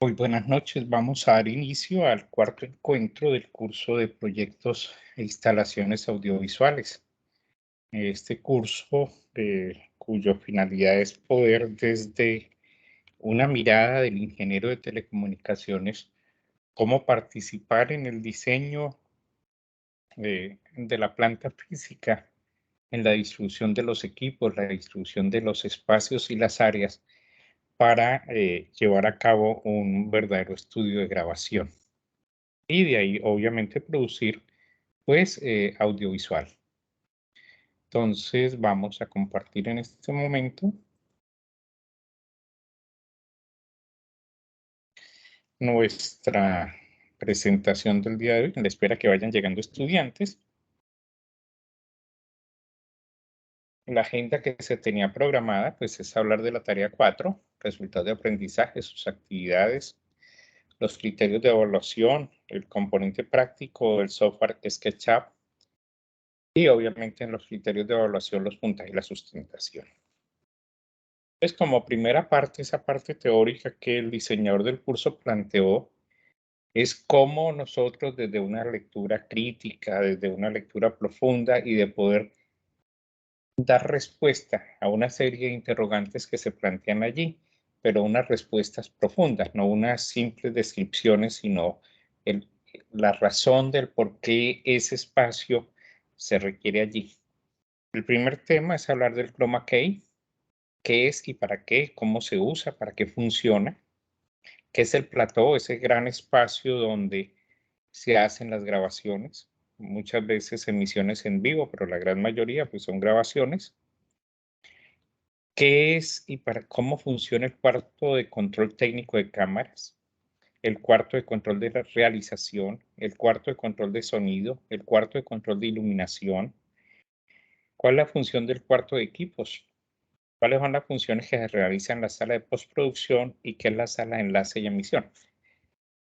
Muy buenas noches. Vamos a dar inicio al cuarto encuentro del curso de proyectos e instalaciones audiovisuales. Este curso, cuya finalidad es poder desde una mirada del ingeniero de telecomunicaciones, cómo participar en el diseño de la planta física, en la distribución de los equipos, la distribución de los espacios y las áreas para llevar a cabo un verdadero estudio de grabación. Y de ahí, obviamente, producir, pues, audiovisual. Entonces, vamos a compartir en este momento nuestra presentación del día de hoy, en la espera que vayan llegando estudiantes. La agenda que se tenía programada, pues, es hablar de la tarea 4, resultados de aprendizaje, sus actividades, los criterios de evaluación, el componente práctico del software SketchUp y, obviamente, en los criterios de evaluación, los puntajes y la sustentación. Pues como primera parte, esa parte teórica que el diseñador del curso planteó es cómo nosotros desde una lectura crítica, desde una lectura profunda y de poder dar respuesta a una serie de interrogantes que se plantean allí, pero unas respuestas profundas, no unas simples descripciones, sino el- la razón del por qué ese espacio se requiere allí. El primer tema es hablar del chroma key, qué es y para qué, cómo se usa, para qué funciona, qué es el plató, ese gran espacio donde se hacen las grabaciones, muchas veces emisiones en vivo, pero la gran mayoría pues son grabaciones. ¿Qué es y para cómo funciona el cuarto de control técnico de cámaras? El cuarto de control de la realización, el cuarto de control de sonido, el cuarto de control de iluminación. ¿Cuál es la función del cuarto de equipos? ¿Cuáles son las funciones que se realizan en la sala de postproducción y qué es la sala de enlace y emisión?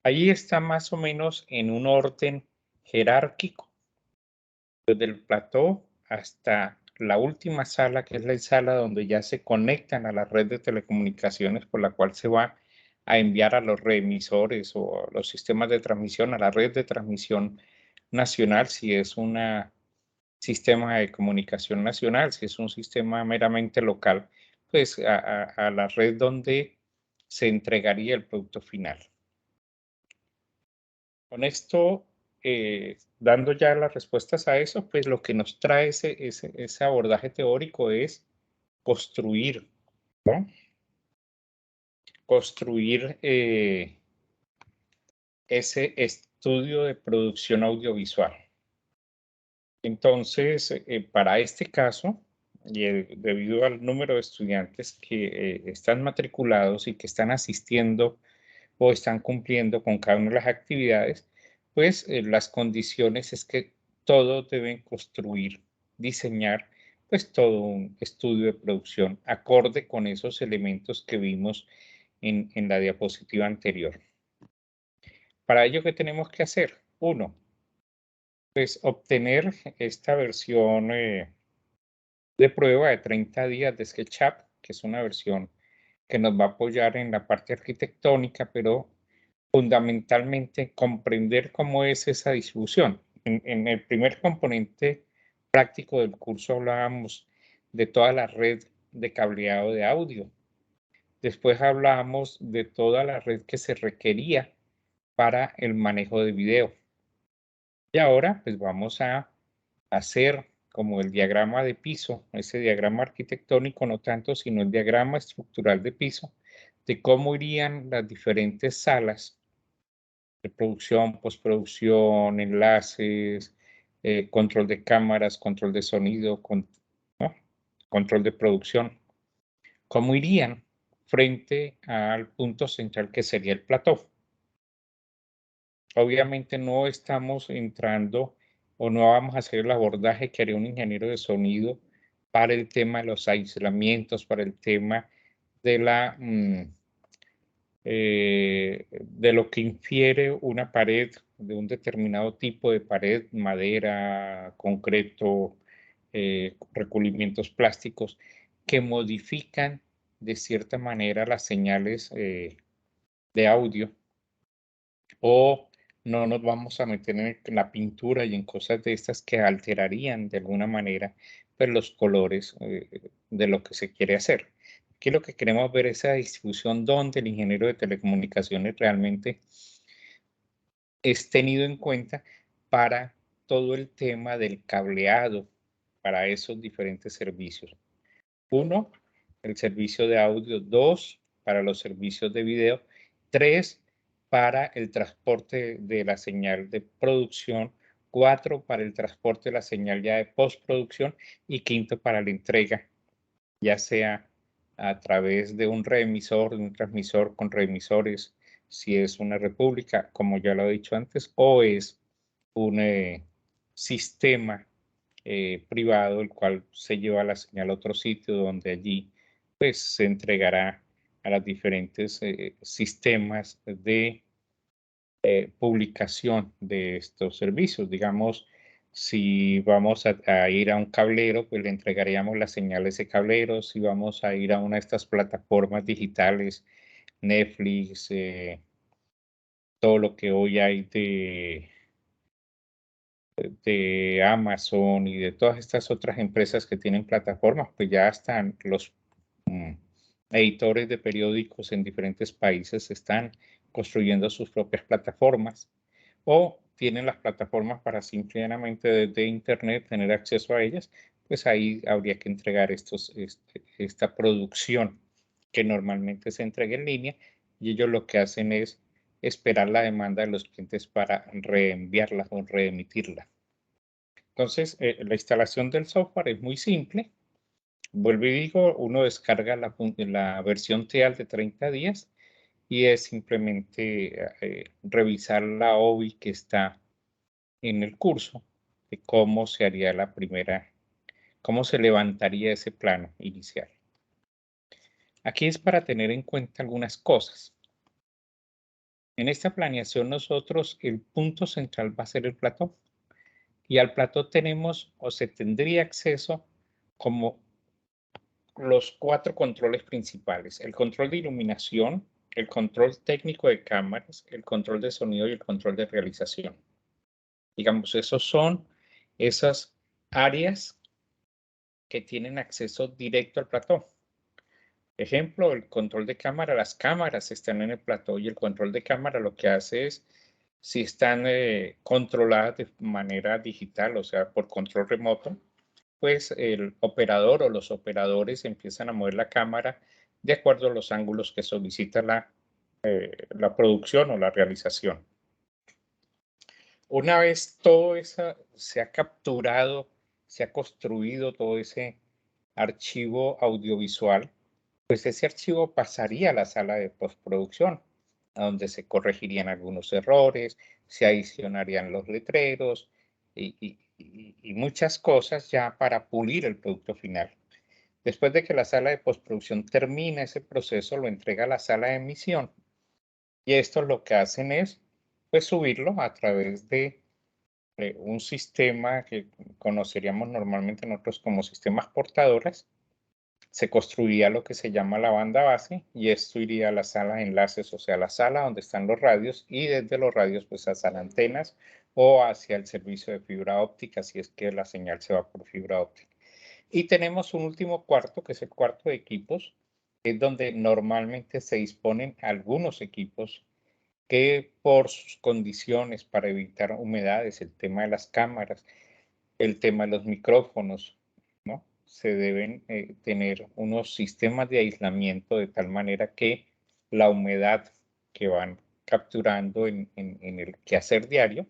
Allí está más o menos en un orden jerárquico, desde el plató hasta la última sala, que es la sala donde ya se conectan a la red de telecomunicaciones por la cual se va a enviar a los reemisores o a los sistemas de transmisión, a la red de transmisión nacional, si es un sistema de comunicación nacional, si es un sistema meramente local, pues a la red donde se entregaría el producto final. Con esto, dando ya las respuestas a eso, pues lo que nos trae ese abordaje teórico es construir, ¿no? Construir ese estudio de producción audiovisual. Entonces, para este caso, y debido al número de estudiantes que están matriculados y que están asistiendo o están cumpliendo con cada una de las actividades, pues las condiciones es que todos deben construir, diseñar, pues todo un estudio de producción acorde con esos elementos que vimos en la diapositiva anterior. Para ello, ¿qué tenemos que hacer? Uno, pues obtener esta versión de prueba de 30 días de SketchUp, que es una versión que nos va a apoyar en la parte arquitectónica, pero fundamentalmente comprender cómo es esa distribución. En el primer componente práctico del curso hablábamos de toda la red de cableado de audio. Después hablábamos de toda la red que se requería para el manejo de video. Y ahora pues vamos a hacer como el diagrama de piso, ese diagrama arquitectónico no tanto, sino el diagrama estructural de piso, de cómo irían las diferentes salas de producción, postproducción, enlaces, control de cámaras, control de sonido, ¿no? Control de producción, cómo irían frente al punto central que sería el plató. Obviamente no estamos entrando o no vamos a hacer el abordaje que haría un ingeniero de sonido para el tema de los aislamientos, para el tema de de lo que infiere una pared de un determinado tipo de pared, madera, concreto, recubrimientos plásticos, que modifican de cierta manera las señales de audio, o no nos vamos a meter en la pintura y en cosas de estas que alterarían de alguna manera, pues, los colores, de lo que se quiere hacer. Aquí lo que queremos ver es esa distribución donde el ingeniero de telecomunicaciones realmente es tenido en cuenta para todo el tema del cableado para esos diferentes servicios. Uno, el servicio de audio. Dos, para los servicios de video. Tres, para el transporte de la señal de producción. Cuatro, para el transporte de la señal ya de postproducción. Y quinto, para la entrega, ya sea a través de un reemisor, de un transmisor con reemisores, si es una república, como ya lo he dicho antes, o es un sistema privado, el cual se lleva la señal a otro sitio donde allí pues se entregará a los diferentes sistemas de publicación de estos servicios. Digamos, si vamos a ir a un cablero, pues le entregaríamos las señales de cablero. Si vamos a ir a una de estas plataformas digitales, Netflix, todo lo que hoy hay de Amazon y de todas estas otras empresas que tienen plataformas, pues ya están los mm, editores de periódicos en diferentes países están construyendo sus propias plataformas o tienen las plataformas para simplemente desde internet tener acceso a ellas, pues ahí habría que entregar esta producción que normalmente se entrega en línea y ellos lo que hacen es esperar la demanda de los clientes para reenviarla o reemitirla. Entonces, la instalación del software es muy simple. Vuelvo y digo, uno descarga la versión trial de 30 días y es simplemente revisar la OBI que está en el curso de cómo se haría cómo se levantaría ese plano inicial. Aquí es para tener en cuenta algunas cosas. En esta planeación nosotros el punto central va a ser el plató y al plató tenemos o se tendría acceso como los 4 controles principales: el control de iluminación, el control técnico de cámaras, el control de sonido y el control de realización. Digamos, esos son esas áreas que tienen acceso directo al plató. Ejemplo, el control de cámara, las cámaras están en el plató y el control de cámara lo que hace es, si están controladas de manera digital, o sea, por control remoto, pues el operador o los operadores empiezan a mover la cámara de acuerdo a los ángulos que solicita la producción o la realización. Una vez todo eso se ha capturado, se ha construido todo ese archivo audiovisual, pues ese archivo pasaría a la sala de postproducción, a donde se corregirían algunos errores, se adicionarían los letreros y muchas cosas ya para pulir el producto final. Después de que la sala de postproducción termina ese proceso, lo entrega a la sala de emisión y esto lo que hacen es pues subirlo a través de un sistema que conoceríamos normalmente nosotros como sistemas portadores. Se construiría lo que se llama la banda base y esto iría a la sala de enlaces, o sea, la sala donde están los radios y desde los radios pues hacia las antenas o hacia el servicio de fibra óptica si es que la señal se va por fibra óptica. Y tenemos un último cuarto, que es el cuarto de equipos, que es donde normalmente se disponen algunos equipos que por sus condiciones para evitar humedades, el tema de las cámaras, el tema de los micrófonos, ¿no? Se deben tener unos sistemas de aislamiento de tal manera que la humedad que van capturando en el quehacer diario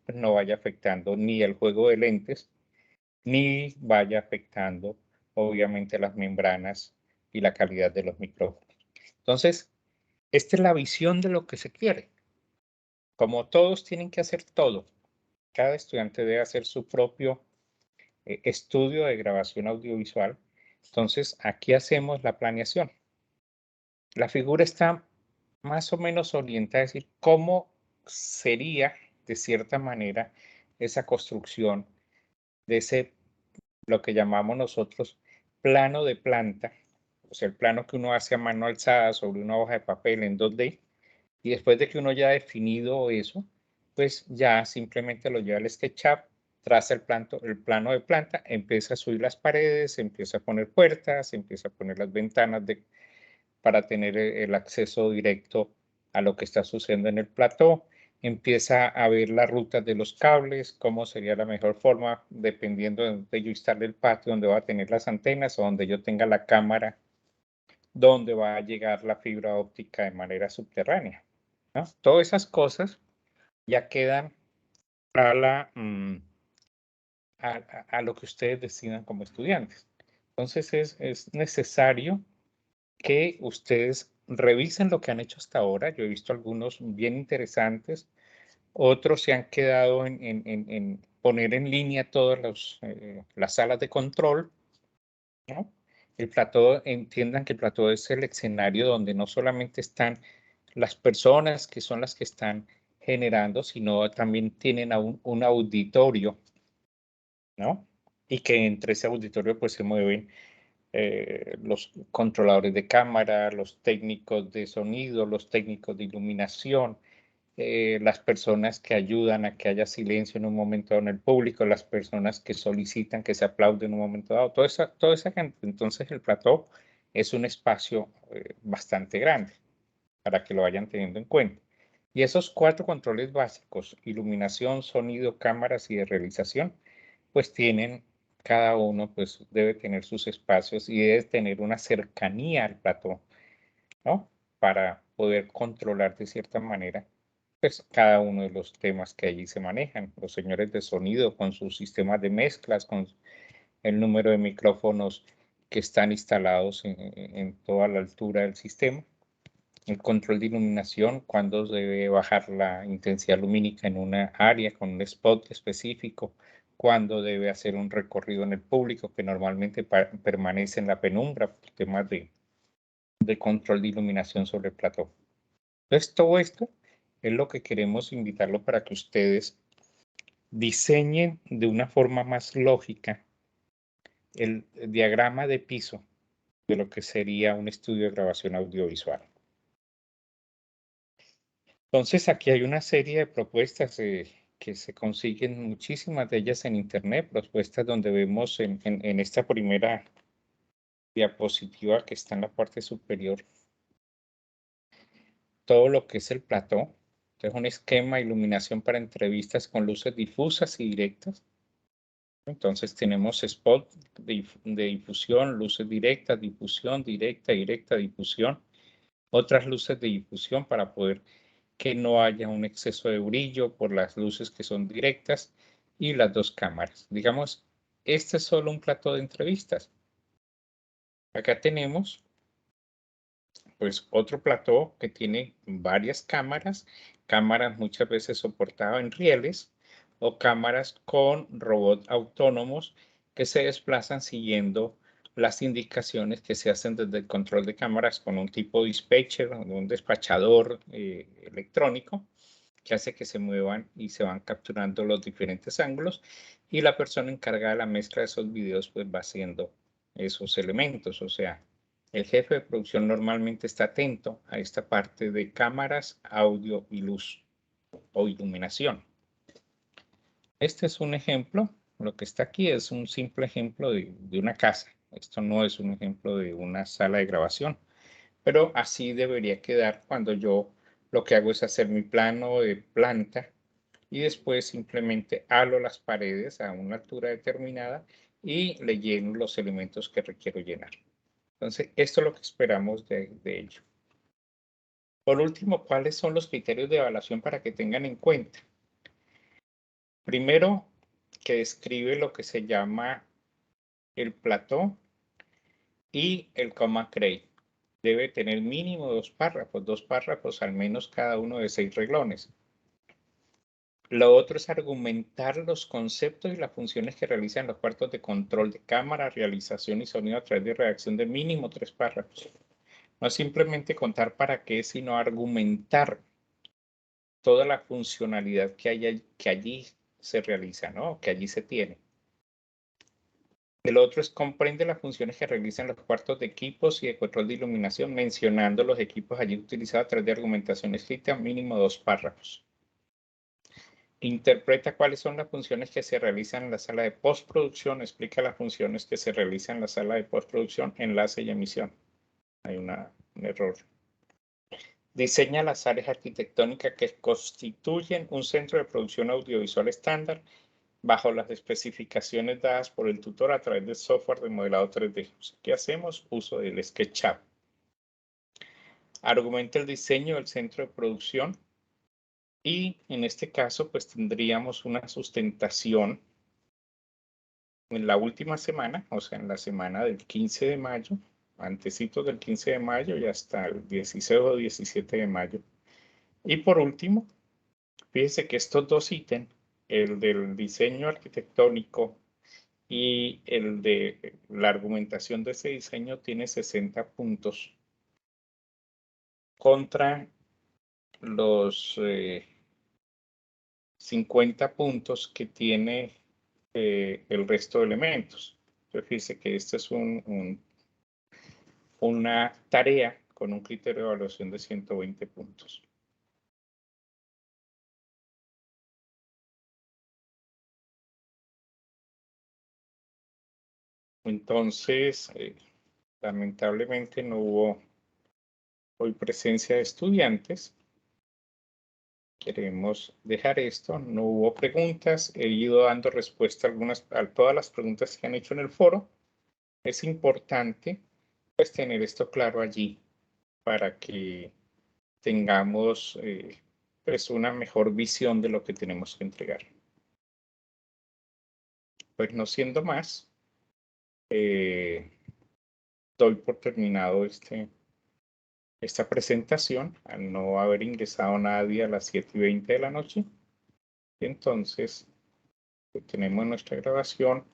pues no vaya afectando ni el juego de lentes, ni vaya afectando obviamente las membranas y la calidad de los micrófonos. Entonces, esta es la visión de lo que se quiere. Como todos tienen que hacer todo, cada estudiante debe hacer su propio estudio de grabación audiovisual. Entonces, aquí hacemos la planeación. La figura está más o menos orientada a decir cómo sería, de cierta manera, esa construcción de ese, lo que llamamos nosotros, plano de planta, o sea, el plano que uno hace a mano alzada sobre una hoja de papel en 2D, Y después de que uno ya ha definido eso, pues ya simplemente lo lleva al SketchUp, traza el plano de planta, empieza a subir las paredes, empieza a poner puertas, empieza a poner las ventanas para tener el acceso directo a lo que está sucediendo en el plató, empieza a ver las rutas de los cables, cómo sería la mejor forma, dependiendo de donde yo instale el patio, donde va a tener las antenas o donde yo tenga la cámara, donde va a llegar la fibra óptica de manera subterránea, ¿no? Todas esas cosas ya quedan a, a lo que ustedes decidan como estudiantes. Entonces es necesario que ustedes revisen lo que han hecho hasta ahora. Yo he visto algunos bien interesantes, otros se han quedado en poner en línea todas las salas de control, ¿no? El plató, entiendan que el plató es el escenario donde no solamente están las personas que son las que están generando, sino también tienen un auditorio, ¿no? Y que entre ese auditorio pues se mueven los controladores de cámara, los técnicos de sonido, los técnicos de iluminación, las personas que ayudan a que haya silencio en un momento dado en el público, las personas que solicitan que se aplaude en un momento dado, toda esa gente. Entonces el plató es un espacio bastante grande para que lo vayan teniendo en cuenta. Y esos 4 controles básicos, iluminación, sonido, cámaras y de realización, pues tienen, cada uno pues debe tener sus espacios y debe tener una cercanía al plató, ¿no? Para poder controlar de cierta manera pues cada uno de los temas que allí se manejan. Los señores de sonido con sus sistemas de mezclas, con el número de micrófonos que están instalados en toda la altura del sistema. El control de iluminación, cuando debe bajar la intensidad lumínica en una área con un spot específico, cuando debe hacer un recorrido en el público que normalmente permanece en la penumbra por temas de control de iluminación sobre el plató. Entonces, todo esto es lo que queremos invitarlo para que ustedes diseñen de una forma más lógica el diagrama de piso de lo que sería un estudio de grabación audiovisual. Entonces, aquí hay una serie de propuestas que se consiguen, muchísimas de ellas en Internet, propuestas donde vemos en esta primera diapositiva que está en la parte superior todo lo que es el plató. Entonces, un esquema de iluminación para entrevistas con luces difusas y directas. Entonces, tenemos spot de difusión, luces directas, difusión, directa, directa, difusión. Otras luces de difusión para poder que no haya un exceso de brillo por las luces que son directas y las 2 cámaras. Digamos, este es solo un plató de entrevistas. Acá tenemos pues otro plató que tiene varias cámaras, cámaras muchas veces soportadas en rieles o cámaras con robots autónomos que se desplazan siguiendo las indicaciones que se hacen desde el control de cámaras con un tipo dispatcher, un despachador electrónico que hace que se muevan y se van capturando los diferentes ángulos y la persona encargada de la mezcla de esos videos pues va haciendo esos elementos, o sea, el jefe de producción normalmente está atento a esta parte de cámaras, audio y luz o iluminación. Este es un ejemplo, lo que está aquí es un simple ejemplo de una casa. Esto no es un ejemplo de una sala de grabación, pero así debería quedar cuando yo lo que hago es hacer mi plano de planta y después simplemente halo las paredes a una altura determinada y le lleno los elementos que requiero llenar. Entonces, esto es lo que esperamos de ello. Por último, ¿cuáles son los criterios de evaluación para que tengan en cuenta? Primero, que describe lo que se llama el plató y el comma crate. Debe tener mínimo 2 párrafos al menos cada uno de 6 renglones. Lo otro es argumentar los conceptos y las funciones que realizan los cuartos de control de cámara, realización y sonido a través de redacción de mínimo 3 párrafos. No es simplemente contar para qué, sino argumentar toda la funcionalidad que allí se realiza, ¿no? Que allí se tiene. El otro es comprende las funciones que realizan los cuartos de equipos y de control de iluminación, mencionando los equipos allí utilizados a través de argumentación escrita, mínimo 2 párrafos. Interpreta cuáles son las funciones que se realizan en la sala de postproducción, explica las funciones que se realizan en la sala de postproducción, enlace y emisión. Hay un error. Diseña las áreas arquitectónicas que constituyen un centro de producción audiovisual estándar bajo las especificaciones dadas por el tutor a través del software de modelado 3D. ¿Qué hacemos? Uso del SketchUp. Argumenta el diseño del centro de producción y en este caso pues tendríamos una sustentación en la última semana, o sea, en la semana del 15 de mayo, antecitos del 15 de mayo y hasta el 16 o 17 de mayo. Y por último, fíjese que estos dos ítems, el del diseño arquitectónico y el de la argumentación de ese diseño, tiene 60 puntos contra los 50 puntos que tiene el resto de elementos. Entonces, fíjese que esta es una tarea con un criterio de evaluación de 120 puntos. Entonces, lamentablemente no hubo hoy presencia de estudiantes. Queremos dejar esto. No hubo preguntas. He ido dando respuesta a todas las preguntas que han hecho en el foro. Es importante pues tener esto claro allí para que tengamos pues una mejor visión de lo que tenemos que entregar. Pues no siendo más, doy por terminado esta presentación al no haber ingresado nadie a las 7:20 de la noche. Entonces, tenemos nuestra grabación